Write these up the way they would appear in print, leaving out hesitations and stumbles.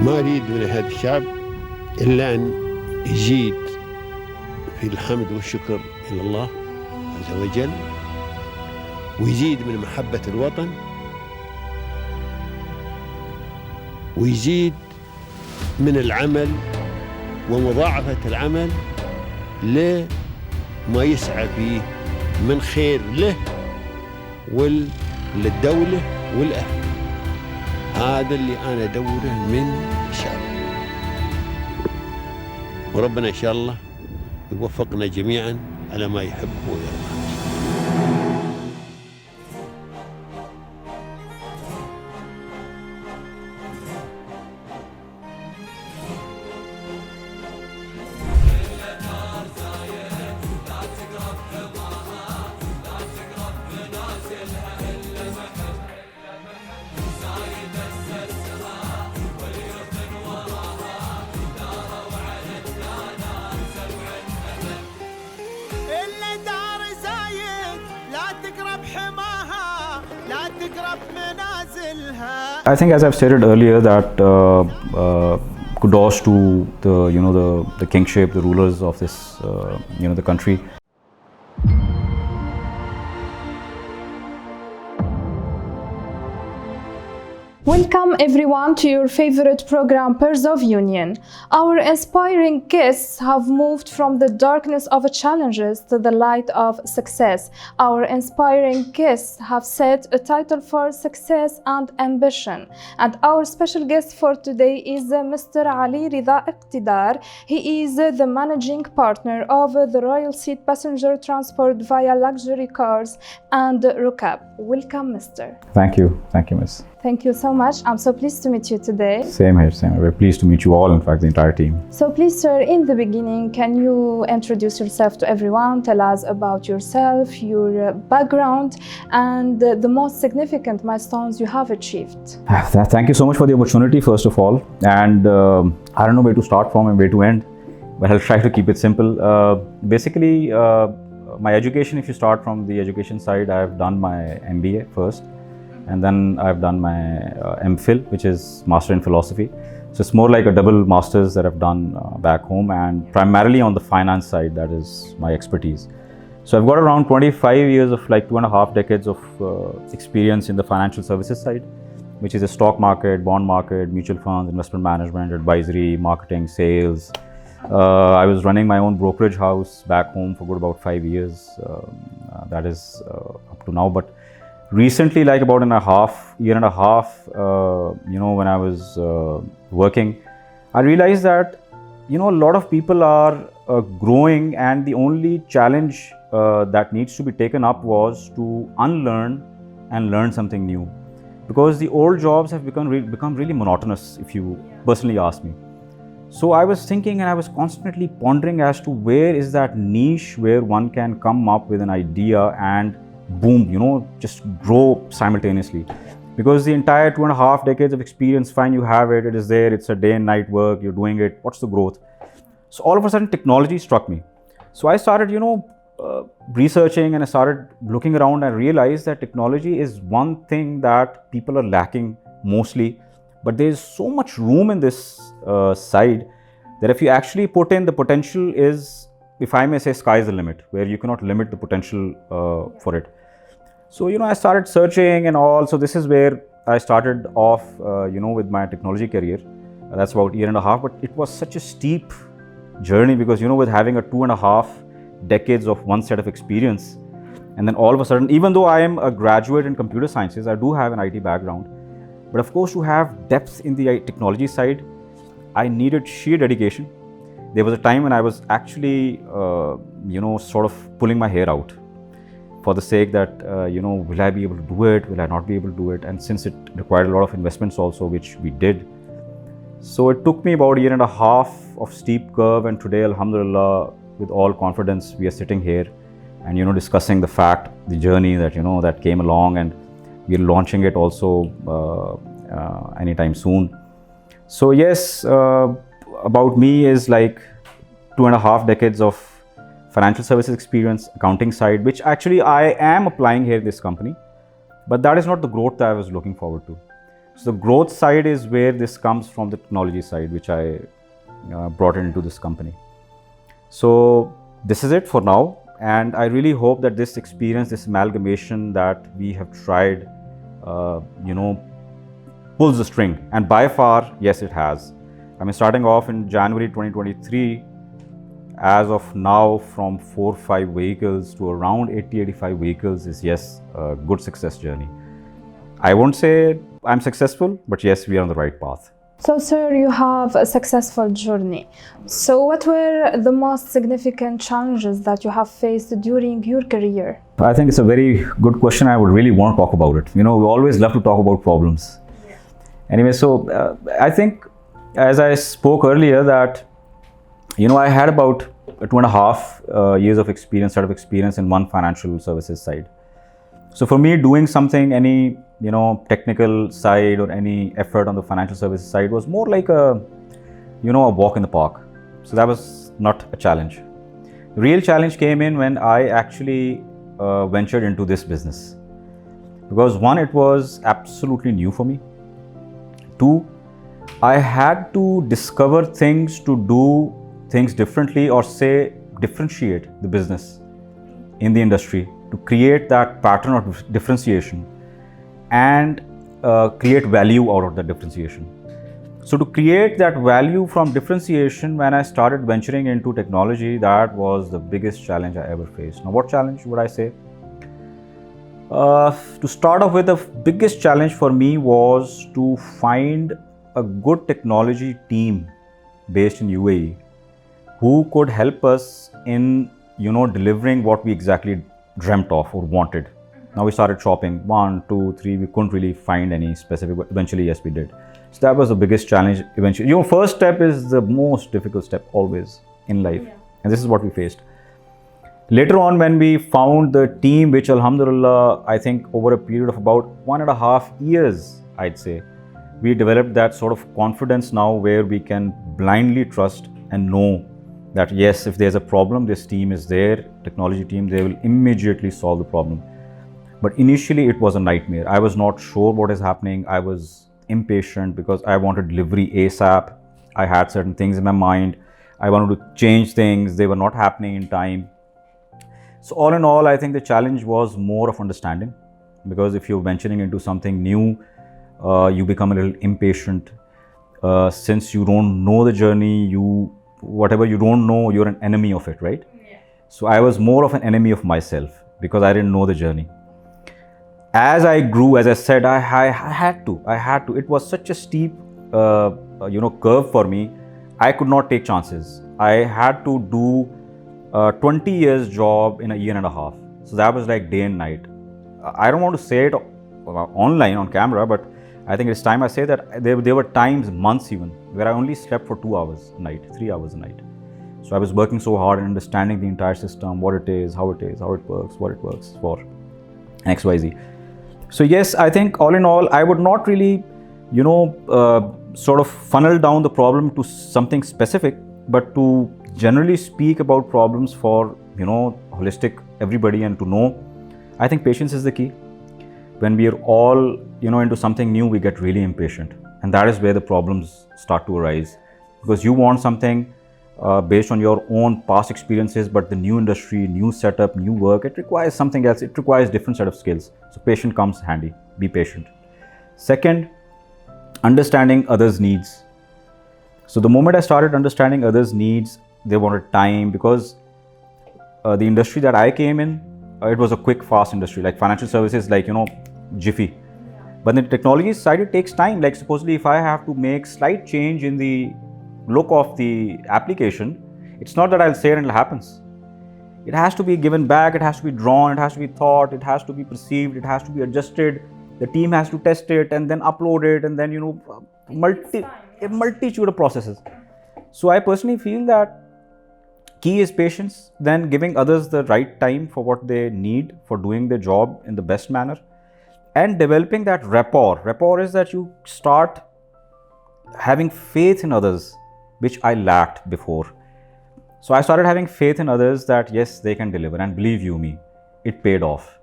ما أريد من هذا الشعب إلا أن يزيد في الحمد والشكر إلى الله عز وجل، ويزيد من محبة الوطن، ويزيد من العمل ومضاعفة العمل لما يسعى فيه من خير له وللدولة والأهل. هذا اللي أنا أدوره من الشعب، وربنا إن شاء الله يوفقنا جميعا على ما يحب ويرضى. I think, as I've stated earlier, that kudos to the kingship, the rulers of this the country. Welcome everyone to your favorite program, Pearls of Union. Our inspiring guests have moved from the darkness of challenges to the light of success. Our inspiring guests have set a title for success and ambition. And our special guest for today is Mr. Alireza Iqtedar. He is the managing partner of the Royal Seat Passenger Transport via luxury cars and Rukab. Welcome, Mr. Thank you, Miss. Thank you so much. I'm so pleased to meet you today. Same here. We're pleased to meet you all, in fact, the entire team. So please, sir, in the beginning, can you introduce yourself to everyone? Tell us about yourself, your background, and the most significant milestones you have achieved. Thank you so much for the opportunity, first of all. And I don't know where to start from and where to end, but I'll try to keep it simple. Basically, my education, if you start from the education side, I've done my MBA first. And then I've done my MPhil, which is Master in Philosophy. So it's more like a double master's that I've done back home, and primarily on the finance side, that is my expertise. So I've got around 25 years of 2.5 decades of experience in the financial services side, which is the stock market, bond market, mutual funds, investment management, advisory, marketing, sales. I was running my own brokerage house back home for good about 5 years. That is up to now. But recently, about year and a half, when I was working, I realized that, a lot of people are growing, and the only challenge that needs to be taken up was to unlearn and learn something new. Because the old jobs have become really monotonous, if you personally ask me. So I was thinking, and I was constantly pondering as to where is that niche where one can come up with an idea and boom, just grow simultaneously. Because the entire 2.5 decades of experience, fine, you have it, it is there, it's a day and night work, you're doing it, what's the growth? So all of a sudden, technology struck me. So I started, researching, and I started looking around and realized that technology is one thing that people are lacking mostly. But there's so much room in this side that if you actually put in, the potential is, if I may say, sky is the limit, where you cannot limit the potential for it. So, I started searching and all. So this is where I started off, with my technology career. That's about a year and a half. But it was such a steep journey because, with having a 2.5 decades of one set of experience, and then all of a sudden, even though I am a graduate in computer sciences, I do have an IT background. But of course, to have depth in the technology side, I needed sheer dedication. There was a time when I was actually, sort of pulling my hair out for the sake that, will I be able to do it? Will I not be able to do it? And since it required a lot of investments also, which we did. So it took me about a year and a half of steep curve. And today, alhamdulillah, with all confidence, we are sitting here and, discussing the fact, the journey that, that came along, and we're launching it also anytime soon. So yes, about me is 2.5 decades of financial services experience, accounting side, which actually I am applying here in this company. But that is not the growth that I was looking forward to. So the growth side is where this comes from, the technology side, which I brought into this company. So this is it for now, and I really hope that this experience, this amalgamation that we have tried, pulls the string. And by far, yes, it has. I mean, starting off in January 2023, as of now, from 4-5 vehicles to around 80-85 vehicles is, yes, a good success journey. I won't say I'm successful, but yes, we are on the right path. So, sir, you have a successful journey. So, what were the most significant challenges that you have faced during your career? I think it's a very good question. I would really want to talk about it. We always love to talk about problems. Yeah. Anyway, so I think, as I spoke earlier, that I had about 2.5 years of experience, sort of experience in one financial services side. So for me, doing something, any technical side or any effort on the financial services side was more like a walk in the park. So that was not a challenge. The real challenge came in when I actually ventured into this business, because one, it was absolutely new for me. Two, I had to discover things, to do things differently, or say differentiate the business in the industry, to create that pattern of differentiation and create value out of that differentiation. So to create that value from differentiation, when I started venturing into technology, that was the biggest challenge I ever faced. Now, what challenge would I say? To start off with, the biggest challenge for me was to find a good technology team based in UAE who could help us in delivering what we exactly dreamt of or wanted. Now we started shopping 1, 2, 3. We couldn't really find any specific, but eventually, yes, we did. So that was the biggest challenge. Eventually, your first step is the most difficult step always in life, and this is what we faced. Later on, when we found the team, which alhamdulillah, I think over a period of about 1.5 years, I'd say, we developed that sort of confidence now where we can blindly trust and know that yes, if there's a problem, this team is there, technology team, they will immediately solve the problem. But initially it was a nightmare. I was not sure what is happening. I was impatient because I wanted delivery ASAP. I had certain things in my mind. I wanted to change things. They were not happening in time. So all in all, I think the challenge was more of understanding, because if you're venturing into something new, you become a little impatient. Since you don't know the journey, whatever you don't know, you're an enemy of it, right? Yeah. So I was more of an enemy of myself because I didn't know the journey. As I grew, as I said, I had to. It was such a steep, curve for me. I could not take chances. I had to do a 20 years job in a year and a half. So that was like day and night. I don't want to say it online on camera, but I think it's time I say that there were times, months even, where I only slept for 2 hours a night, 3 hours a night. So I was working so hard and understanding the entire system, what it is, how it works, what it works for, and XYZ. So yes, I think all in all, I would not really, sort of funnel down the problem to something specific, but to generally speak about problems for, holistic everybody, and to know, I think patience is the key. When we are all, into something new, we get really impatient. And that is where the problems start to arise. Because you want something based on your own past experiences, but the new industry, new setup, new work, it requires something else. It requires different set of skills. So patience comes handy. Be patient. Second, understanding others' needs. So the moment I started understanding others' needs, they wanted time, because the industry that I came in, it was a quick, fast industry, like financial services, like, jiffy. But the technology side, it takes time. Like supposedly if I have to make slight change in the look of the application, it's not that I'll say it and it happens. It has to be given back, it has to be drawn, it has to be thought, it has to be perceived, it has to be adjusted. The team has to test it and then upload it, and then, a multitude of processes. So I personally feel that key is patience, then giving others the right time for what they need for doing their job in the best manner, and developing that rapport. Rapport is that you start having faith in others, which I lacked before. So I started having faith in others that yes, they can deliver, and believe you me, it paid off.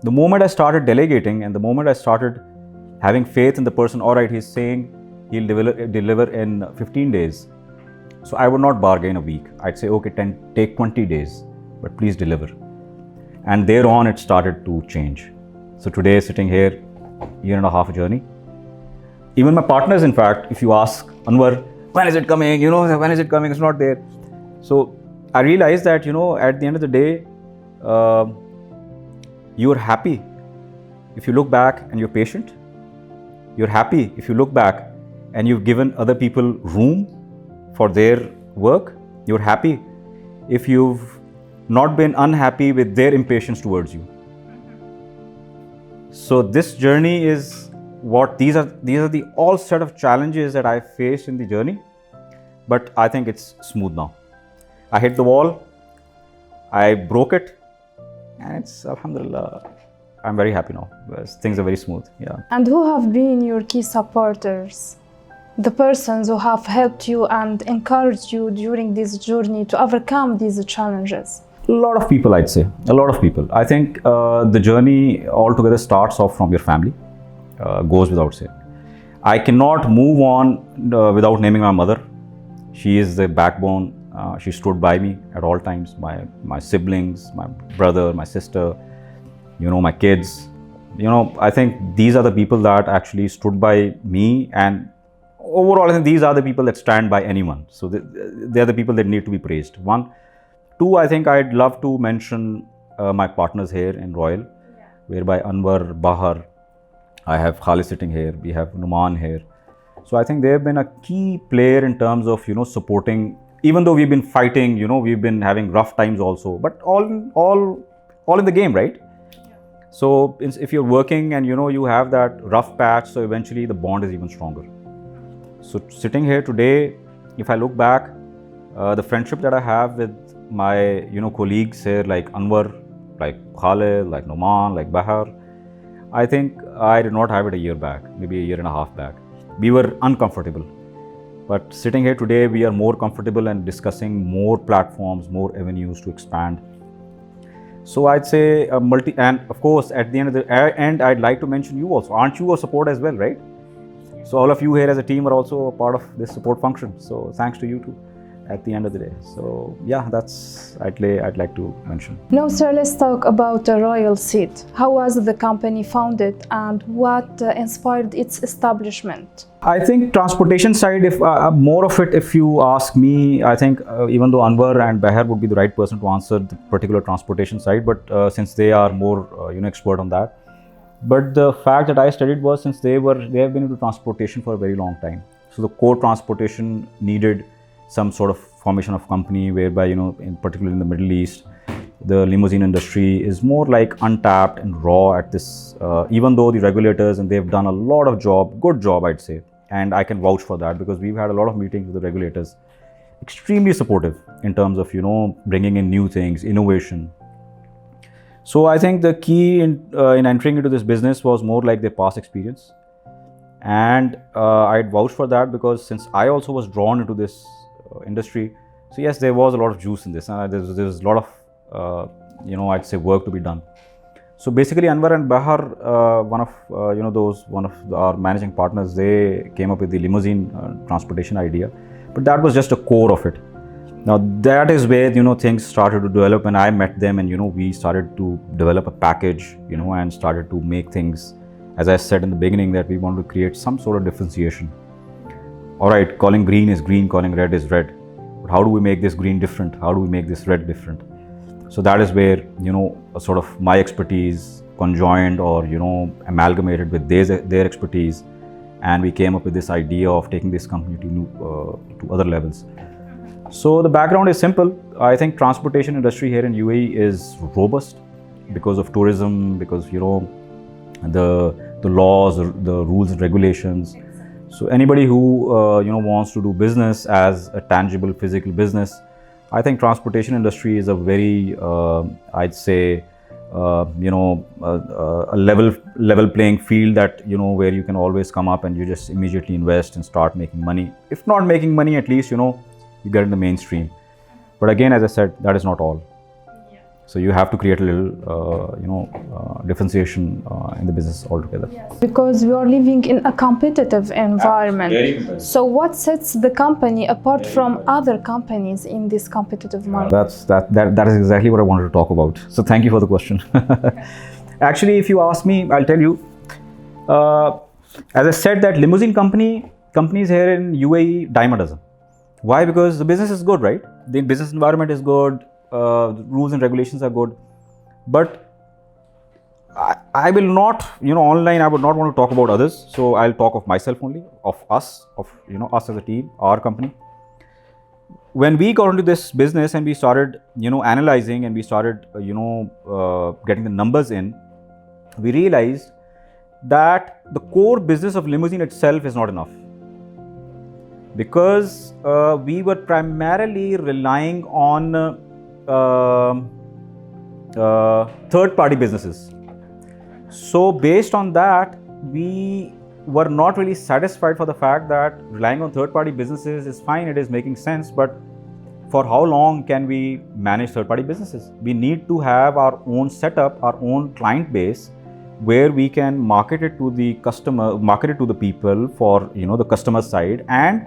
The moment I started delegating and the moment I started, having faith in the person. All right, he's saying he'll deliver in 15 days. So I would not bargain a week. I'd say, okay, take 20 days, but please deliver. And thereon it started to change. So today, sitting here, year and a half journey. Even my partners, in fact, if you ask Anwar, when is it coming? When is it coming? It's not there. So I realized that, at the end of the day, you're happy if you look back and you're patient. You're happy if you look back and you've given other people room for their work. You're happy if you've not been unhappy with their impatience towards you. So this journey is what these are the all set of challenges that I faced in the journey, but I think it's smooth now. I hit the wall, I broke it, and it's alhamdulillah, I'm very happy now. Things are very smooth. Yeah. And who have been your key supporters? The persons who have helped you and encouraged you during this journey to overcome these challenges? A lot of people, I'd say. A lot of people. I think the journey altogether starts off from your family, goes without saying. I cannot move on without naming my mother. She is the backbone. She stood by me at all times. My siblings, my brother, my sister, my kids. I think these are the people that actually stood by me, and overall, I think these are the people that stand by anyone. So they're the people that need to be praised. One. Two, I think I'd love to mention my partners here in Royal, whereby Anwar, Bahar, I have Khalid sitting here, we have Numan here. So I think they've been a key player in terms of, supporting, even though we've been fighting, we've been having rough times also, but all in the game, right? So if you're working and, you have that rough patch, so eventually the bond is even stronger. So sitting here today, if I look back, the friendship that I have with my colleagues here, like Anwar, like Khalid, like Numan, like Bahar, I think I did not have it a year back, maybe a year and a half back. We were uncomfortable, but sitting here today, we are more comfortable and discussing more platforms, more avenues to expand. So I'd say and of course at the end of the end, I'd like to mention you also. Aren't you a support as well, right? So all of you here as a team are also a part of this support function. So thanks to you too at the end of the day. So yeah, that's I'd like to mention. Now sir, let's talk about the Royal Seat. How was the company founded and what inspired its establishment? I think transportation side, if more of it, if you ask me, I think even though Anwar and Bahar would be the right person to answer the particular transportation side, but since they are more expert on that. But the fact that I studied was, since they have been into transportation for a very long time. So the core transportation needed some sort of formation of company whereby, in particular in the Middle East, the limousine industry is more like untapped and raw at this, even though the regulators, and they've done a lot of good job, I'd say. And I can vouch for that because we've had a lot of meetings with the regulators, extremely supportive in terms of, bringing in new things, innovation. So I think the key in entering into this business was more like their past experience. And I'd vouch for that because since I also was drawn into this industry, so yes, there was a lot of juice in this. There's a lot of, I'd say work to be done. So basically Anwar and Bahar, one of our managing partners, they came up with the limousine transportation idea, but that was just a core of it. Now that is where, things started to develop, and I met them, and, we started to develop a package, and started to make things, as I said in the beginning, that we want to create some sort of differentiation. All right, calling green is green, calling red is red. But how do we make this green different? How do we make this red different? So that is where, a sort of my expertise conjoined or, amalgamated with their expertise. And we came up with this idea of taking this company to other levels. So the background is simple. I think transportation industry here in UAE is robust because of tourism, because, the laws, the rules and regulations. So anybody who wants to do business as a tangible physical business, I think transportation industry is a very I'd say a level playing field that where you can always come up and you just immediately invest and start making money. If not making money, at least you get in the mainstream. But again, as I said, that is not all. So you have to create a little, differentiation in the business altogether. Because we are living in a competitive environment. Very competitive. So what sets the company apart from other companies in this competitive market? That is exactly what I wanted to talk about. So thank you for the question. Actually, if you ask me, I'll tell you. As I said, that limousine companies here in UAE dime a dozen. Why? Because the business is good, right? The business environment is good. The rules and regulations are good. But I will not, online, I would not want to talk about others. So I'll talk of myself only, of us, us as a team, our company. When we got into this business and we started, analyzing and we started, getting the numbers in, we realized that the core business of limousine itself is not enough. Because we were primarily relying on third-party businesses. So based on that, we were not really satisfied for the fact that relying on third-party businesses is fine, it is making sense, but for how long can we manage third-party businesses? We need to have our own setup, our own client base, where we can market it to the customer, market it to the people for the customer side and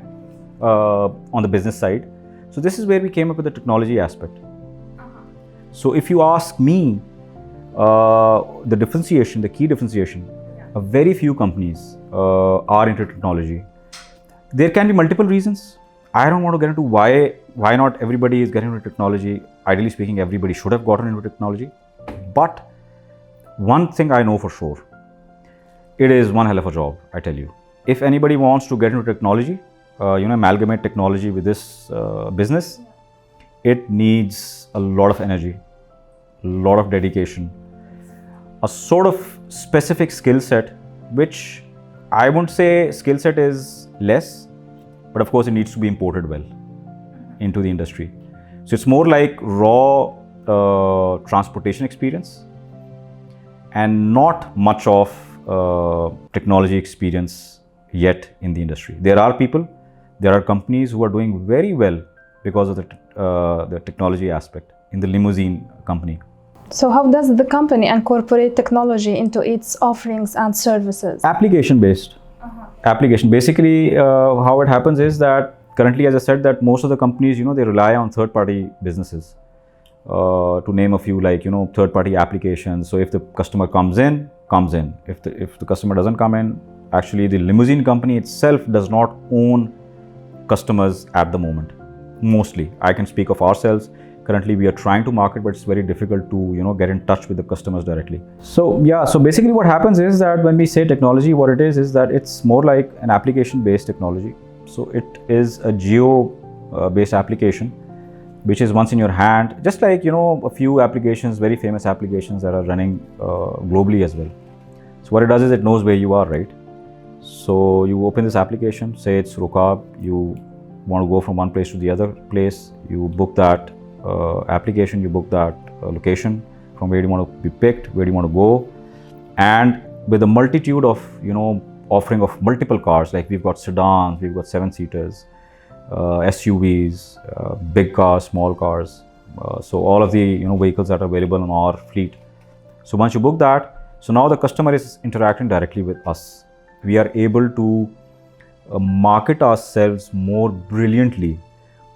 on the business side. So this is where we came up with the technology aspect. So if you ask me, the differentiation, the key differentiation, very few companies are into technology. There can be multiple reasons. I don't want to get into why not everybody is getting into technology. Ideally speaking, everybody should have gotten into technology. But one thing I know for sure, it is one hell of a job, I tell you. If anybody wants to get into technology, amalgamate technology with this business, it needs a lot of energy, a lot of dedication, a sort of specific skill set, which I won't say skill set is less, but of course it needs to be imported well into the industry. So it's more like raw transportation experience and not much of technology experience yet in the industry. There are people, there are companies who are doing very well because of the technology aspect in the limousine company. So how does the company incorporate technology into its offerings and services? Application based. Application. Basically, how it happens is that currently, as I said, that most of the companies, they rely on third-party businesses. To name a few, like, third-party applications. So if the customer comes in. If the customer doesn't come in, actually the limousine company itself does not own customers at the moment. Mostly, I can speak of ourselves. Currently, we are trying to market, but it's very difficult to, get in touch with the customers directly. So yeah, so basically what happens is that when we say technology, what it is that it's more like an application-based technology. So it is a geo-based application, which is once in your hand, just like, a few applications, very famous applications that are running globally as well. So what it does is it knows where you are, right? So you open this application, say it's Rukab, you want to go from one place to the other place, you book that application, you book that location, from where you want to be picked, where you want to go, and with a multitude of, offering of multiple cars, like we've got sedans, we've got 7-seaters, SUVs, big cars, small cars, so all of the vehicles that are available on our fleet. So once you book that, so now the customer is interacting directly with us. We are able to market ourselves more brilliantly,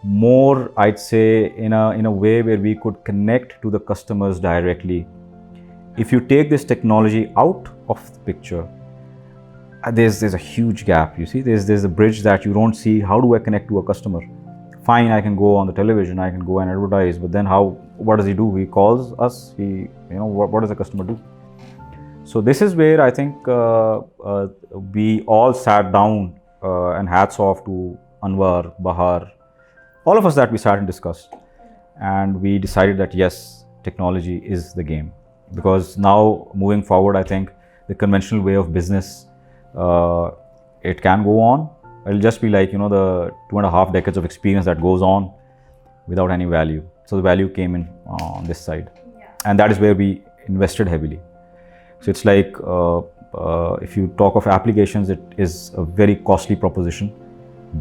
more, I'd say, in a way where we could connect to the customers directly. If you take this technology out of the picture, there's a huge gap. You see, there's a bridge that you don't see. How do I connect to a customer? Fine, I can go on the television, I can go and advertise, but then what does he do? He calls us. What does the customer do? So this is where I think we all sat down, and hats off to Anwar, Bahar, all of us that we sat and discussed, and we decided that yes, technology is the game. Because now moving forward, I think the conventional way of business, it can go on. It'll just be like, the 2.5 decades of experience that goes on without any value. So the value came in on this side. And that is where we invested heavily. So it's like, if you talk of applications, it is a very costly proposition,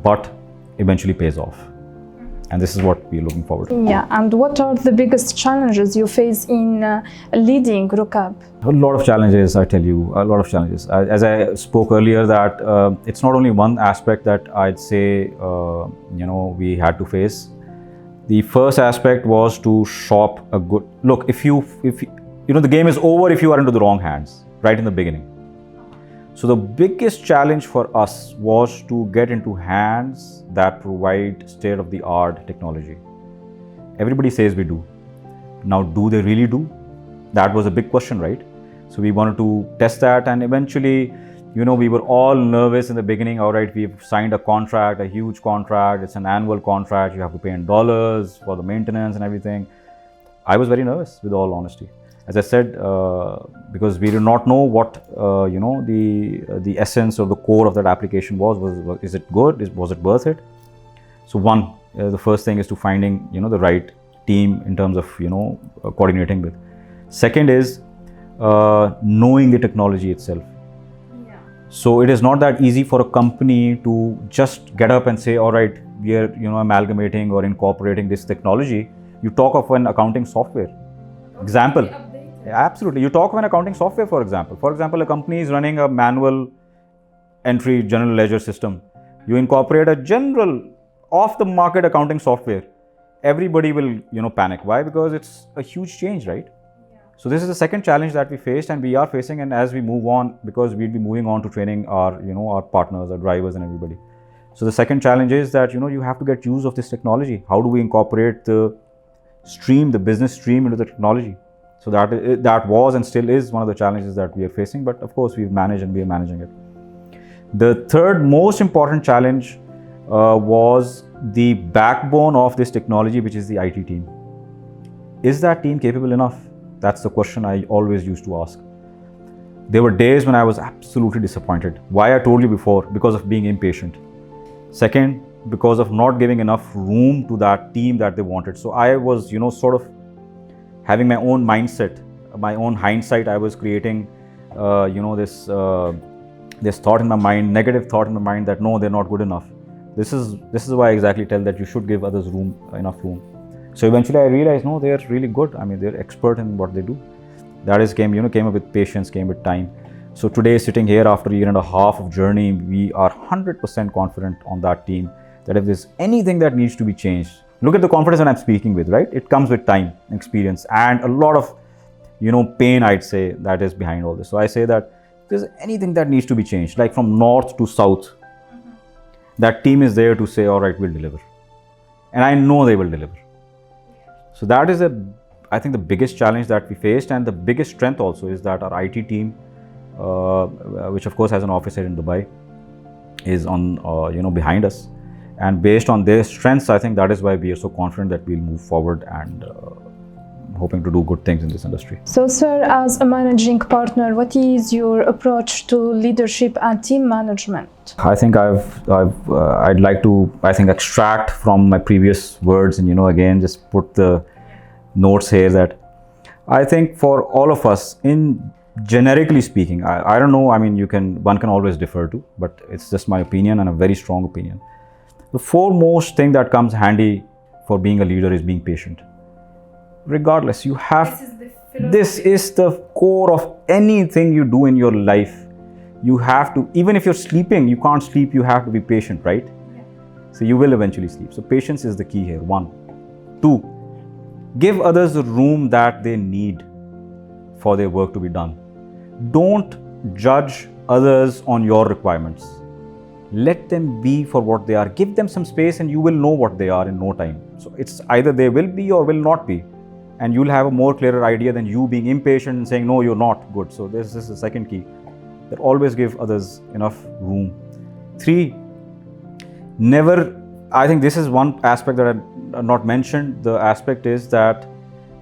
but eventually pays off. And this is what we're looking forward to. Yeah, and what are the biggest challenges you face in leading Rukab? A lot of challenges, I tell you, a lot of challenges. As I spoke earlier, that it's not only one aspect that I'd say, we had to face. The first aspect was to shop a good look. If you the game is over if you are into the wrong hands right in the beginning. So the biggest challenge for us was to get into hands that provide state-of-the-art technology. Everybody says we do. Now, do they really do? That was a big question, right? So we wanted to test that, and eventually, we were all nervous in the beginning. All right, we've signed a contract, a huge contract. It's an annual contract. You have to pay in dollars for the maintenance and everything. I was very nervous, with all honesty. As I said, because we did not know what the essence or the core of that application was. Is it good? Was it worth it? So the first thing is to finding the right team in terms of coordinating with. Second is knowing the technology itself. Yeah. So it is not that easy for a company to just get up and say, all right, we are amalgamating or incorporating this technology. You talk of an accounting software. Example. Absolutely. You talk of an accounting software, for example. For example, a company is running a manual entry general ledger system. You incorporate a general off-the-market accounting software. Everybody will, panic. Why? Because it's a huge change, right? Yeah. So this is the second challenge that we faced and we are facing. And as we move on, because we'll be moving on to training our, our partners, our drivers and everybody. So the second challenge is that, you have to get use of this technology. How do we incorporate the business stream into the technology? So that was and still is one of the challenges that we are facing, but of course we've managed and we are managing it. The third most important challenge was the backbone of this technology, which is the IT team. Is that team capable enough? That's the question I always used to ask. There were days when I was absolutely disappointed. Why? I told you before, because of being impatient. Second, because of not giving enough room to that team that they wanted. So I was, sort of having my own mindset, my own hindsight. I was creating, this thought in my mind, negative thought in my mind that no, they're not good enough. This is why I exactly tell that you should give others enough room. So eventually I realized, no, they're really good. I mean, they're expert in what they do. That is came up with patience, came with time. So today, sitting here after a year and a half of journey, we are 100% confident on that team that if there's anything that needs to be changed, look at the confidence that I'm speaking with, right? It comes with time, experience, and a lot of, pain, I'd say, that is behind all this. So I say that if there's anything that needs to be changed, like from north to south, that team is there to say, all right, we'll deliver. And I know they will deliver. So that is I think the biggest challenge that we faced, and the biggest strength also is that our IT team, which of course has an office here in Dubai, is on, behind us. And based on their strengths, I think that is why we are so confident that we'll move forward and hoping to do good things in this industry. So, sir, as a managing partner, what is your approach to leadership and team management? I think I'd like to, extract from my previous words and, again, just put the notes here that I think for all of us, generically speaking, I don't know, I mean, one can always defer to, but it's just my opinion and a very strong opinion. The foremost thing that comes handy for being a leader is being patient. Regardless, you have, this is the core of anything you do in your life. You have to, even if you're sleeping, you can't sleep, you have to be patient, right? Yeah. So you will eventually sleep. So patience is the key here, 1. 2, give others the room that they need for their work to be done. Don't judge others on your requirements. Let them be for what they are. Give them some space and you will know what they are in no time. So it's either they will be or will not be. And you'll have a more clearer idea than you being impatient and saying, no, you're not good. So this is the second key. That always give others enough room. 3, never, I think this is one aspect that I not mentioned. The aspect is that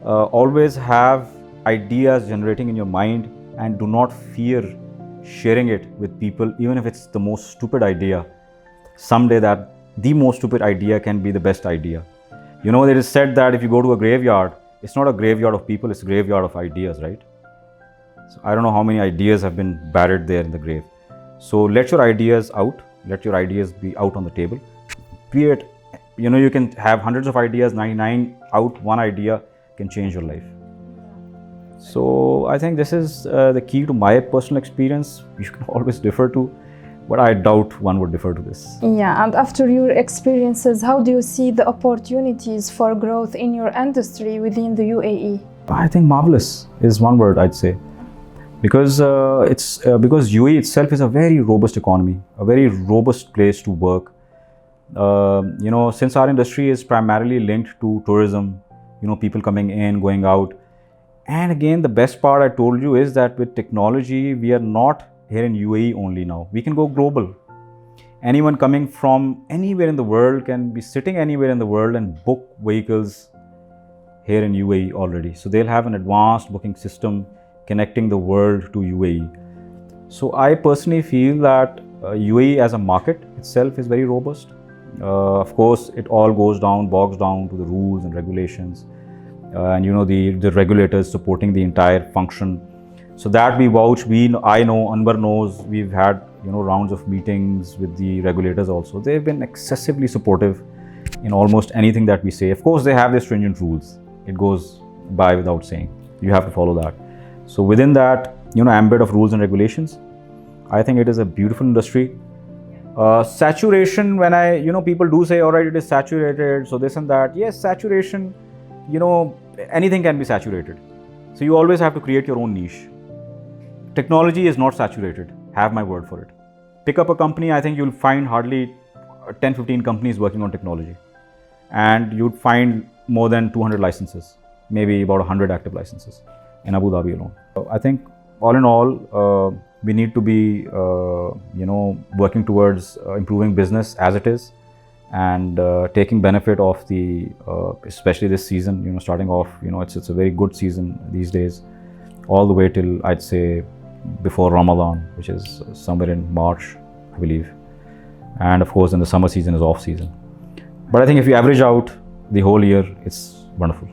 always have ideas generating in your mind and do not fear sharing it with people, even if it's the most stupid idea. Someday that the most stupid idea can be the best idea. It is said that if you go to a graveyard, it's not a graveyard of people, it's a graveyard of ideas, right? So I don't know how many ideas have been buried there in the grave. So let your ideas out, let your ideas be out on the table. Be it, you can have hundreds of ideas, 99 out, one idea can change your life. So I think this is the key to my personal experience. You can always defer to, but I doubt one would defer to this. Yeah, and after your experiences, how do you see the opportunities for growth in your industry within the UAE? I think marvelous is one word I'd say, because because UAE itself is a very robust economy, a very robust place to work. Since our industry is primarily linked to tourism, people coming in, going out. And again, the best part I told you is that with technology, we are not here in UAE only now. We can go global. Anyone coming from anywhere in the world can be sitting anywhere in the world and book vehicles here in UAE already. So they'll have an advanced booking system connecting the world to UAE. So I personally feel that UAE as a market itself is very robust. Of course, it all bogs down to the rules and regulations. And the regulators supporting the entire function, so that we vouch. I know, Anwar knows, we've had rounds of meetings with the regulators also. They've been excessively supportive in almost anything that we say. Of course, they have their stringent rules. It goes by without saying. You have to follow that. So within that ambit of rules and regulations, I think it is a beautiful industry. Saturation, when people do say, all right, it is saturated, so this and that. Yes, saturation. Anything can be saturated. So you always have to create your own niche. Technology is not saturated. Have my word for it. Pick up a company, I think you'll find hardly 10-15 companies working on technology. And you'd find more than 200 licenses, maybe about 100 active licenses in Abu Dhabi alone. So I think all in all, we need to be, working towards improving business as it is. And taking benefit of the, especially this season, starting off, it's a very good season these days, all the way till I'd say before Ramadan, which is somewhere in March, I believe. And of course, in the summer season is off season. But I think if you average out the whole year, it's wonderful.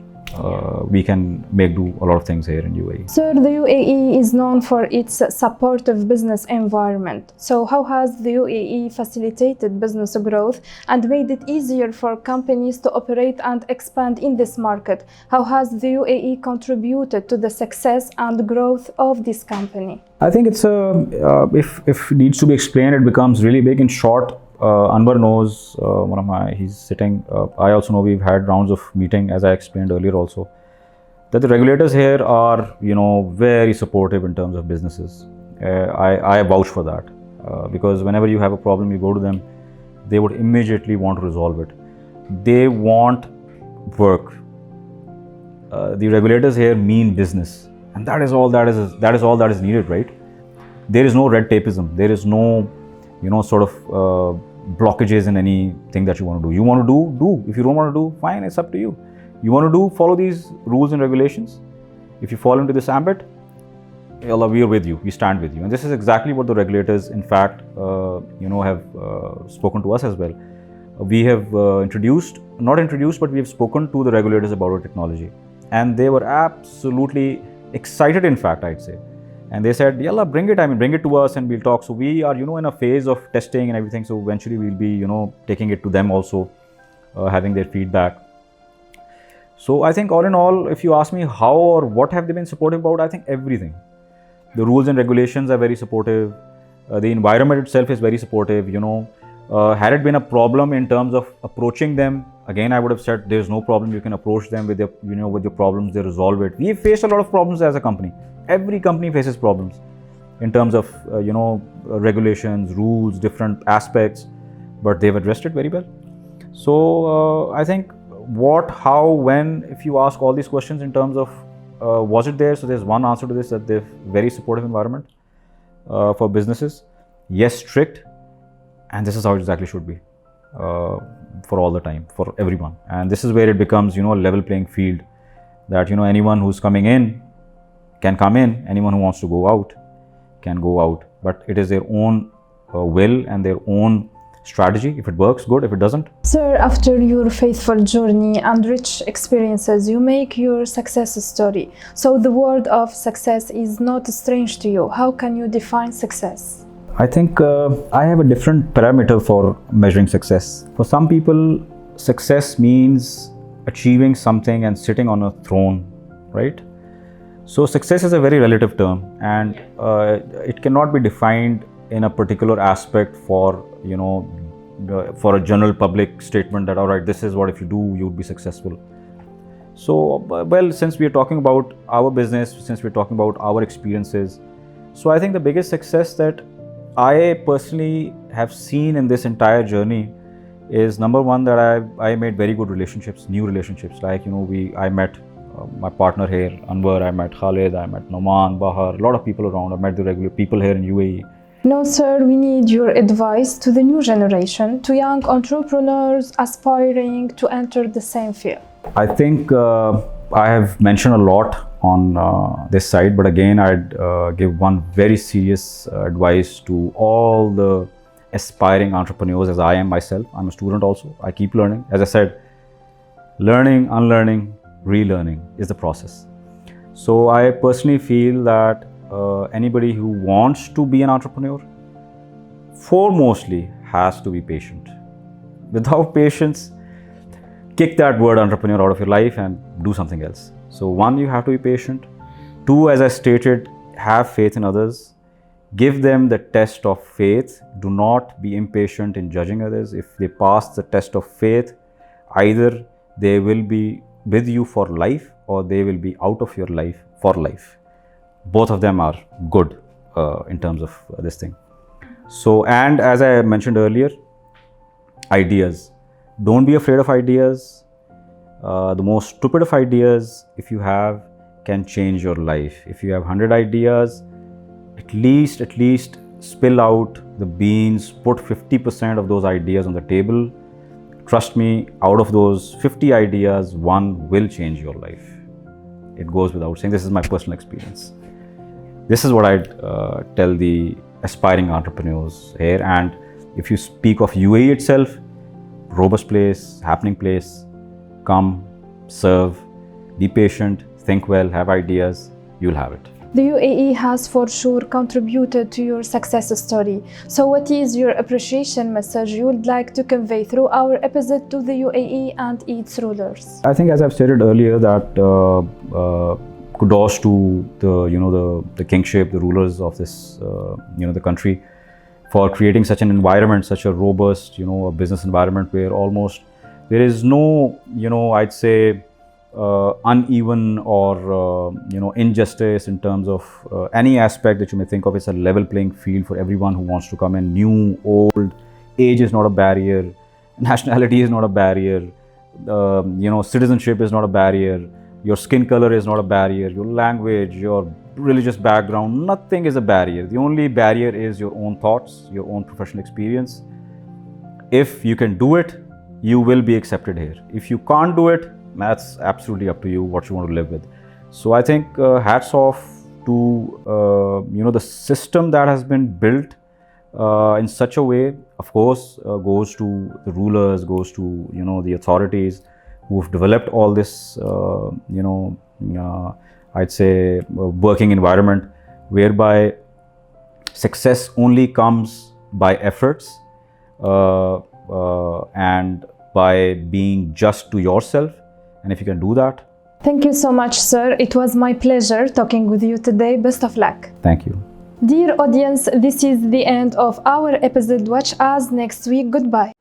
We can do a lot of things here in UAE. Sir, the UAE is known for its supportive business environment. So how has the UAE facilitated business growth and made it easier for companies to operate and expand in this market? How has the UAE contributed to the success and growth of this company? I think it's if it needs to be explained, it becomes really big. In short, Anwar knows, he's sitting. I also know we've had rounds of meeting, as I explained earlier also, that the regulators here are, very supportive in terms of businesses. I vouch for that because whenever you have a problem, you go to them, they would immediately want to resolve it. They want work. The regulators here mean business, and that is all that is needed, right? There is no red tapeism. There is no, sort of blockages in anything that you want to do. You want to do. If you don't want to do, fine, it's up to you. You want to do, follow these rules and regulations. If you fall into this ambit, Allah, we are with you. We stand with you. And this is exactly what the regulators, in fact, have spoken to us as well. We have not introduced, but we have spoken to the regulators about our technology. And they were absolutely excited, in fact, I'd say. And they said, Yalla, bring it to us and we'll talk. So we are, in a phase of testing and everything. So eventually we'll be, taking it to them also, having their feedback. So I think all in all, if you ask me how or what have they been supportive about, I think everything. The rules and regulations are very supportive. The environment itself is very supportive, Had it been a problem in terms of approaching them, again, I would have said there's no problem. You can approach them with your problems, they resolve it. We've faced a lot of problems as a company. Every company faces problems in terms of, regulations, rules, different aspects, but they've addressed it very well. So I think what, how, when, if you ask all these questions in terms of was it there? So there's one answer to this, that they're very supportive environment for businesses. Yes, strict, and this is how it exactly should be for all the time, for everyone. And this is where it becomes, a level playing field, that, anyone who's coming in can come in, anyone who wants to go out can go out. But it is their own will and their own strategy. If it works, good. If it doesn't. Sir, after your faithful journey and rich experiences, you make your success story. So the word of success is not strange to you. How can you define success? I think I have a different parameter for measuring success. For some people, success means achieving something and sitting on a throne, right? So success is a very relative term, and it cannot be defined in a particular aspect for, for a general public statement that, all right, this is what if you do, you would be successful. So, well, since we are talking about our business, since we're talking about our experiences, so I think the biggest success that I personally have seen in this entire journey is, number one, that I made very good relationships, new relationships. Like, I met my partner here, Anwar, I met Khalid, I met Noman, Bahar, a lot of people around. I met the regular people here in UAE. No, sir, we need your advice to the new generation, to young entrepreneurs aspiring to enter the same field. I think I have mentioned a lot on this side, but again, I'd give one very serious advice to all the aspiring entrepreneurs, as I am myself. I'm a student also. I keep learning. As I said, learning, unlearning, relearning is the process. So I personally feel that anybody who wants to be an entrepreneur foremostly has to be patient. Without patience, kick that word entrepreneur out of your life and do something else. So one, you have to be patient. Two, as I stated, have faith in others. Give them the test of faith. Do not be impatient in judging others. If they pass the test of faith, either they will be with you for life or they will be out of your life for life. Both of them are good in terms of this thing. So, and as I mentioned earlier, ideas. Don't be afraid of ideas. The most stupid of ideas, if you have, can change your life. If you have 100 ideas, at least spill out the beans, put 50% of those ideas on the table. Trust me, out of those 50 ideas, one will change your life. It goes without saying. This is my personal experience. This is what I'd tell the aspiring entrepreneurs here. And if you speak of UAE itself, robust place, happening place, come, serve, be patient, think well, have ideas, you'll have it. The UAE has for sure contributed to your success story. So what is your appreciation message you would like to convey through our episode to the UAE and its rulers? I think, as I've stated earlier, that kudos to the kingship, the rulers of this the country, for creating such an environment, such a robust a business environment where almost there is no I'd say uneven or injustice in terms of any aspect that you may think of. It's a level playing field for everyone who wants to come in. New, old, age is not a barrier, nationality is not a barrier, citizenship is not a barrier, your skin color is not a barrier, your language, your religious background, nothing is a barrier. The only barrier is your own thoughts, your own professional experience. If you can do it, you will be accepted here. If you can't do it, that's absolutely up to you what you want to live with. So I think hats off to the system that has been built in such a way. Of course, goes to the rulers, goes to the authorities who've developed all this I'd say working environment whereby success only comes by efforts and by being just to yourself. And if you can do that. Thank you so much, sir. It was my pleasure talking with you today. Best of luck. Thank you. Dear audience, this is the end of our episode. Watch us next week. Goodbye.